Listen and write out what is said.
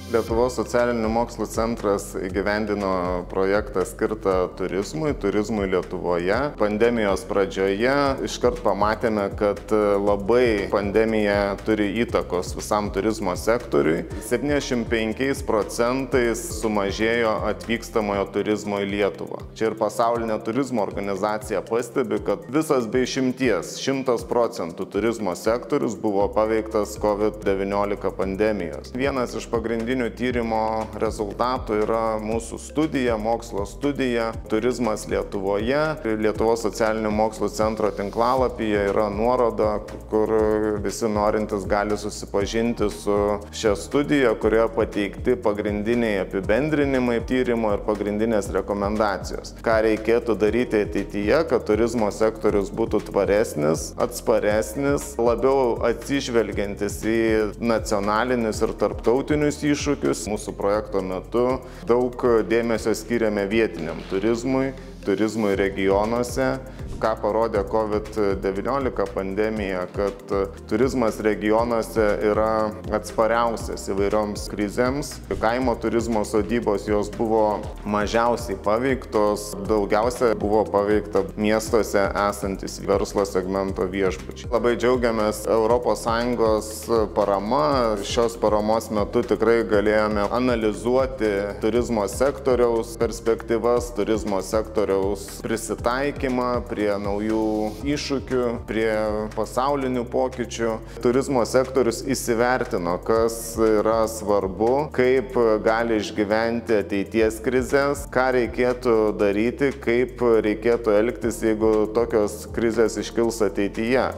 Lietuvos socialinių mokslų centras įgyvendino projektą skirtą turizmui Lietuvoje. Pandemijos pradžioje iškart pamatėme, kad labai pandemija turi įtakos visam turizmo sektoriui. 75% sumažėjo atvykstamojo turizmo į Lietuvą. Čia ir Pasaulinė turizmo organizacija pastebi, kad visas be išimties 100% turizmo sektorius buvo paveiktas COVID-19 pandemijos. Vienas iš pagrindinių tyrimo rezultatų yra mūsų studija, mokslo studija Turizmas Lietuvoje. Lietuvos socialinių mokslų centro tinklalapyje yra nuoroda, kur visi norintys gali susipažinti su šia studija, kurioje pateikti pagrindiniai apibendrinimai tyrimo ir pagrindinės rekomendacijos. Ką reikėtų daryti ateityje, kad turizmo sektorius būtų tvaresnis, atsparesnis, labiau atsižvelgiantis į nacionalinius ir tarptautinius iššūkius. Mūsų projekto metu daug dėmesio skiriame vietiniam turizmui regionuose. Ką parodė COVID-19 pandemija, kad turizmas regionuose yra atspariausias įvairioms krizėms. Kaimo turizmo sodybos jos buvo mažiausiai paveiktos, daugiausia buvo paveikta miestuose esantis verslo segmento viešbučiai. Labai džiaugiamės ES parama. Šios paramos metu tikrai galėjome analizuoti turizmo sektoriaus perspektyvas, turizmo sektoriaus prisitaikymą prie naujų iššūkių, prie pasaulinių pokyčių. Turizmo sektorius įsivertino, kas yra svarbu, kaip gali išgyventi ateities krizės, ką reikėtų daryti, kaip reikėtų elgtis, jeigu tokios krizės iškils ateityje.